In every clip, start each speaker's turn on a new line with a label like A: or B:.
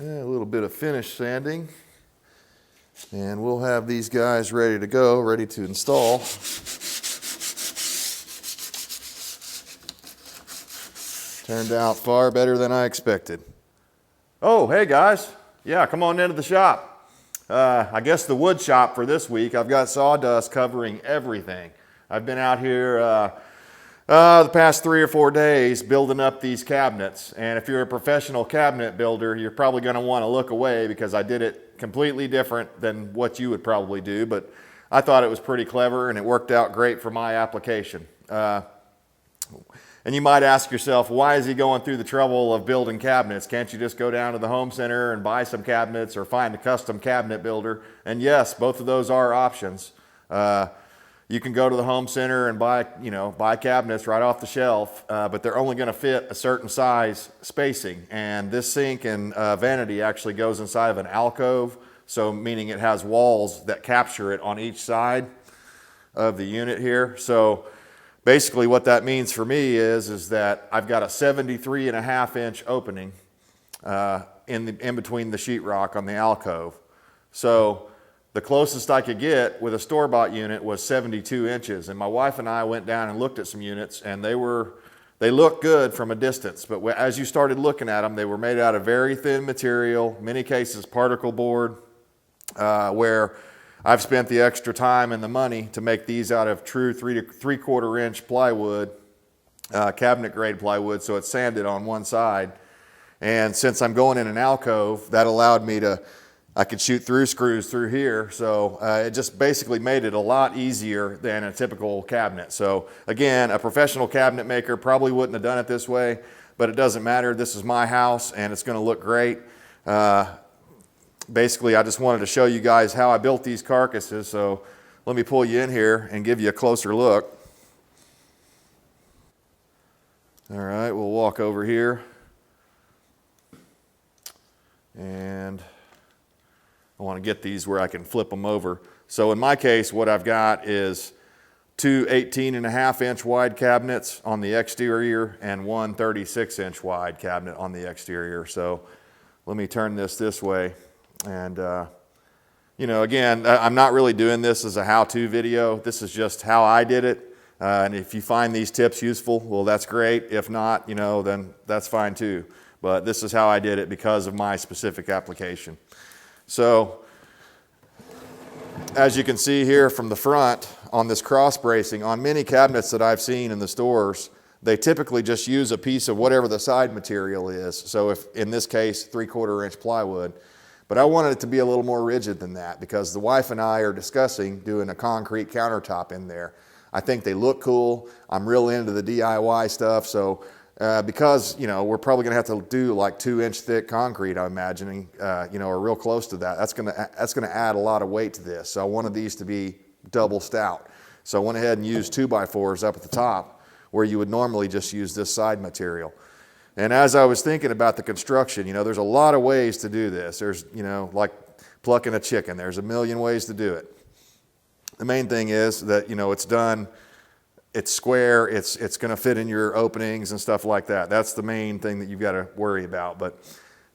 A: A little bit of finish sanding, and we'll have these guys ready to go, ready to install. Turned out far better than I expected. Oh, hey guys. Yeah, come on into the shop. I guess the wood shop for this week. I've got sawdust covering everything. I've been out here the past 3 or 4 days building up these cabinets. And if you're a professional cabinet builder, you're probably going to want to look away because I did it completely different than what you would probably do. But I thought it was pretty clever and it worked out great for my application. And you might ask yourself, why is he going through the trouble of building cabinets? Can't you just go down to the home center and buy some cabinets or find a custom cabinet builder? And yes, both of those are options. You can go to the home center and buy cabinets right off the shelf, but they're only going to fit a certain size spacing. And this sink in Vanity actually goes inside of an alcove, so meaning it has walls that capture it on each side of the unit here. So basically what that means for me is that I've got a 73.5-inch opening in between the sheetrock on the alcove. So the closest I could get with a store-bought unit was 72 inches. And my wife and I went down and looked at some units, and they looked good from a distance. But as you started looking at them, they were made out of very thin material, many cases particle board, where I've spent the extra time and the money to make these out of true 3 to 3/4 inch plywood, cabinet grade plywood, so it's sanded on one side. And since I'm going in an alcove, that allowed me I could shoot through screws through here, so it just basically made it a lot easier than a typical cabinet. So again, a professional cabinet maker probably wouldn't have done it this way, but it doesn't matter. This is my house and it's going to look great. Basically, I just wanted to show you guys how I built these carcasses, so let me pull you in here and give you a closer look. All right, we'll walk over here. And I want to get these where I can flip them over. So in my case, what I've got is 2 18.5-inch wide cabinets on the exterior and one 36-inch wide cabinet on the exterior. So let me turn this way. And, again, I'm not really doing this as a how-to video. This is just how I did it. And if you find these tips useful, well, that's great. If not, then that's fine too. But this is how I did it because of my specific application. So, as you can see here from the front on this cross bracing, on many cabinets that I've seen in the stores, they typically just use a piece of whatever the side material is. So if, in this case, 3/4 inch plywood. But I wanted it to be a little more rigid than that because the wife and I are discussing doing a concrete countertop in there. I think they look cool. I'm real into the DIY stuff. So because, we're probably going to have to do like 2-inch thick concrete, I'm imagining, or real close to that. That's going to add a lot of weight to this. So I wanted these to be double stout. So I went ahead and used 2x4s up at the top where you would normally just use this side material. And as I was thinking about the construction, there's a lot of ways to do this. There's, like plucking a chicken. There's a million ways to do it. The main thing is that, it's done, it's square, it's going to fit in your openings and stuff like that. That's the main thing that you've got to worry about. But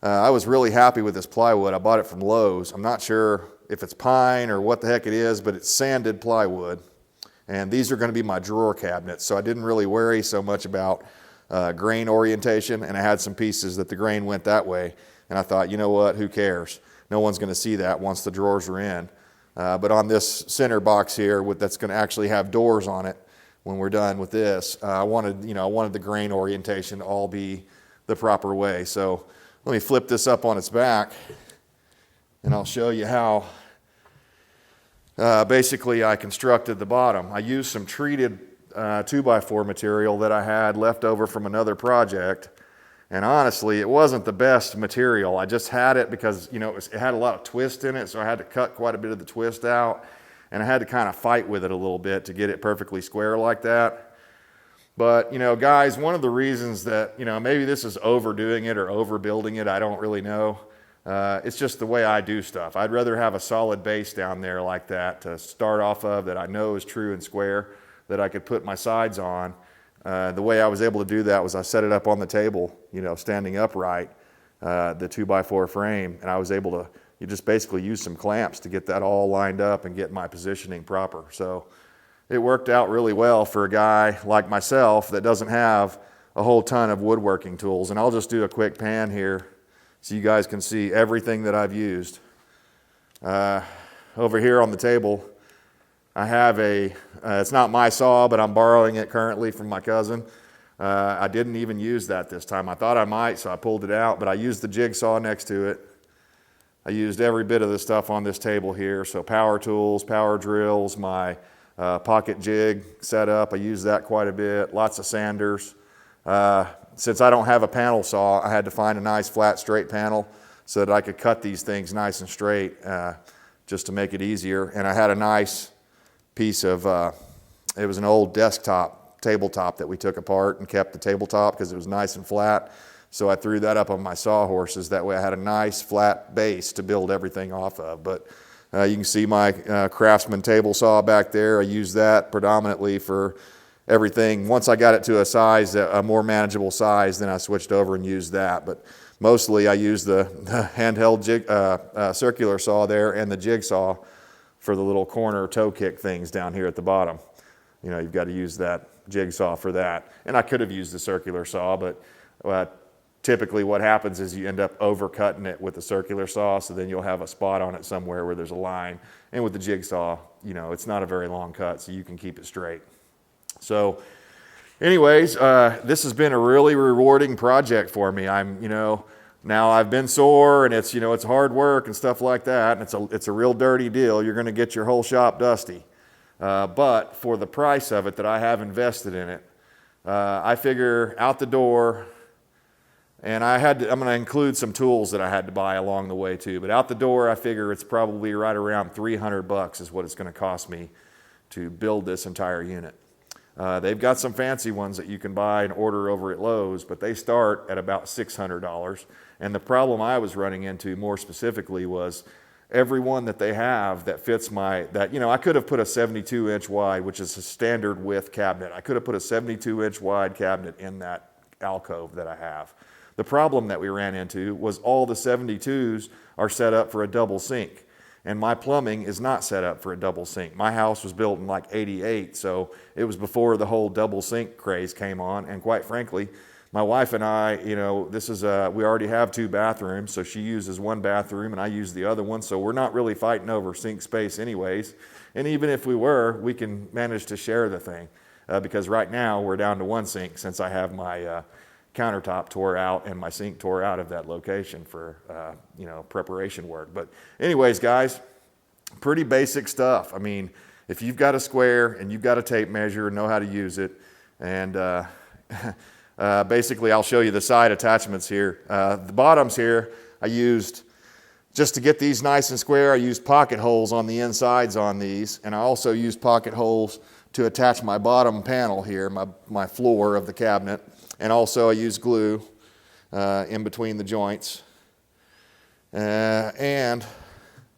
A: I was really happy with this plywood. I bought it from Lowe's. I'm not sure if it's pine or what the heck it is, but it's sanded plywood. And these are going to be my drawer cabinets. So I didn't really worry so much about grain orientation, and I had some pieces that the grain went that way, and I thought, you know what, who cares? No one's going to see that once the drawers are in. But on this center box here, that's going to actually have doors on it when we're done with this, I wanted the grain orientation to all be the proper way. So let me flip this up on its back, and I'll show you how basically I constructed the bottom. I used some treated 2x4 material that I had left over from another project, and honestly it wasn't the best material. I just had it because it had a lot of twist in it, so I had to cut quite a bit of the twist out, and I had to kind of fight with it a little bit to get it perfectly square like that. But guys, one of the reasons that maybe this is overdoing it or overbuilding it, I don't really know. It's just the way I do stuff. I'd rather have a solid base down there like that to start off of that I know is true and square, that I could put my sides on. The way I was able to do that was I set it up on the table, standing upright, the 2x4 frame, and I was able to you just basically use some clamps to get that all lined up and get my positioning proper. So it worked out really well for a guy like myself that doesn't have a whole ton of woodworking tools. And I'll just do a quick pan here so you guys can see everything that I've used. Over here on the table, I have it's not my saw, but I'm borrowing it currently from my cousin. I didn't even use that this time. I thought I might, so I pulled it out, but I used the jigsaw next to it. I used every bit of the stuff on this table here, so power tools, power drills, my pocket jig setup, I use that quite a bit, lots of sanders. Since I don't have a panel saw, I had to find a nice flat straight panel so that I could cut these things nice and straight just to make it easier. And I had a nice piece of, it was an old tabletop that we took apart and kept the tabletop because it was nice and flat. So I threw that up on my sawhorses. That way I had a nice flat base to build everything off of. But you can see my Craftsman table saw back there. I use that predominantly for everything. Once I got it to a size, a more manageable size, then I switched over and used that. But mostly I use the handheld circular saw there and the jigsaw for the little corner toe kick things down here at the bottom. You know, you've got to use that jigsaw for that. And I could have used the circular saw, but typically what happens is you end up overcutting it with the circular saw, so then you'll have a spot on it somewhere where there's a line. And with the jigsaw, you know, it's not a very long cut, so you can keep it straight. So anyways, this has been a really rewarding project for me. Now I've been sore, and it's hard work and stuff like that, and it's a real dirty deal. You're going to get your whole shop dusty. But for the price of it that I have invested in it, I figure out the door, and I'm going to include some tools that I had to buy along the way too. But out the door, I figure it's probably right around $300 is what it's going to cost me to build this entire unit. They've got some fancy ones that you can buy and order over at Lowe's, but they start at about $600. And the problem I was running into more specifically was every one that they have that fits I could have put a 72-inch wide, which is a standard width cabinet. I could have put a 72-inch wide cabinet in that alcove that I have. The problem that we ran into was all the 72s are set up for a double sink. And my plumbing is not set up for a double sink. My house was built in like '88, so it was before the whole double sink craze came on. And quite frankly, my wife and I, we already have 2 bathrooms, so she uses one bathroom and I use the other one. So we're not really fighting over sink space anyways. And even if we were, we can manage to share the thing because right now we're down to 1 sink since I have my countertop tore out and my sink tore out of that location for preparation work. But anyways, guys, pretty basic stuff. I mean, if you've got a square and you've got a tape measure and know how to use it, and basically I'll show you the side attachments here. The bottoms here I used just to get these nice and square. I used pocket holes on the insides on these, and I also used pocket holes to attach my bottom panel here, my floor of the cabinet. And also I use glue in between the joints. And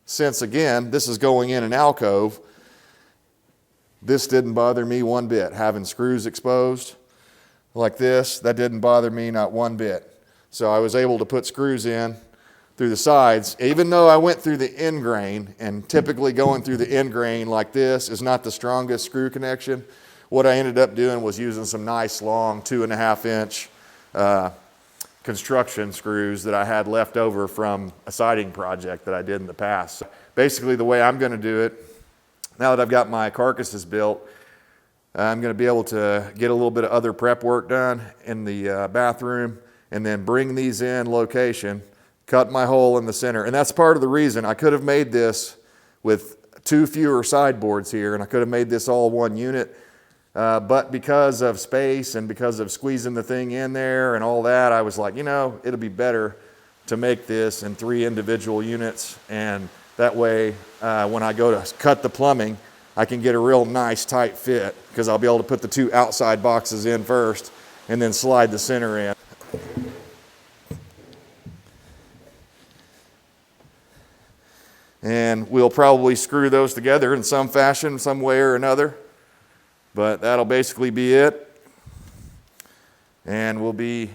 A: since, again, this is going in an alcove, this didn't bother me one bit. Having screws exposed like this, that didn't bother me not one bit. So I was able to put screws in through the sides, even though I went through the end grain, and typically going through the end grain like this is not the strongest screw connection. What I ended up doing was using some nice long 2.5-inch construction screws that I had left over from a siding project that I did in the past. So basically the way I'm going to do it, now that I've got my carcasses built, I'm going to be able to get a little bit of other prep work done in the bathroom and then bring these in location, cut my hole in the center. And that's part of the reason I could have made this with 2 fewer sideboards here, and I could have made this all one unit. But because of space and because of squeezing the thing in there and all that, I was like, it'll be better to make this in 3 individual units. And that way, when I go to cut the plumbing, I can get a real nice tight fit because I'll be able to put the 2 outside boxes in first and then slide the center in. And we'll probably screw those together in some fashion, some way or another. But that'll basically be it. And we'll be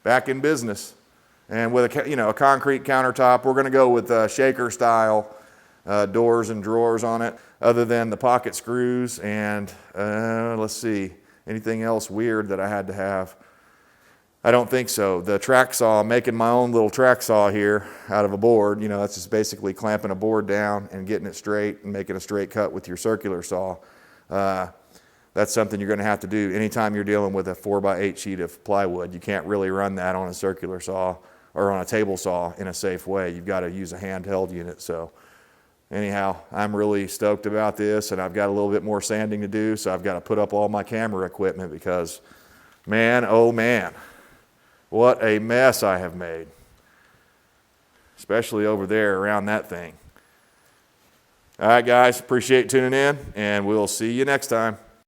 A: back in business. And with a concrete countertop, we're going to go with shaker style doors and drawers on it, other than the pocket screws. And let's see, anything else weird that I had to have? I don't think so. The track saw, making my own little track saw here out of a board, that's just basically clamping a board down and getting it straight and making a straight cut with your circular saw. That's something you're going to have to do anytime you're dealing with a 4x8 sheet of plywood. You can't really run that on a circular saw or on a table saw in a safe way. You've got to use a handheld unit. So anyhow, I'm really stoked about this, and I've got a little bit more sanding to do, so I've got to put up all my camera equipment because, man, oh man, what a mess I have made, especially over there around that thing. All right, guys, appreciate tuning in, and we'll see you next time.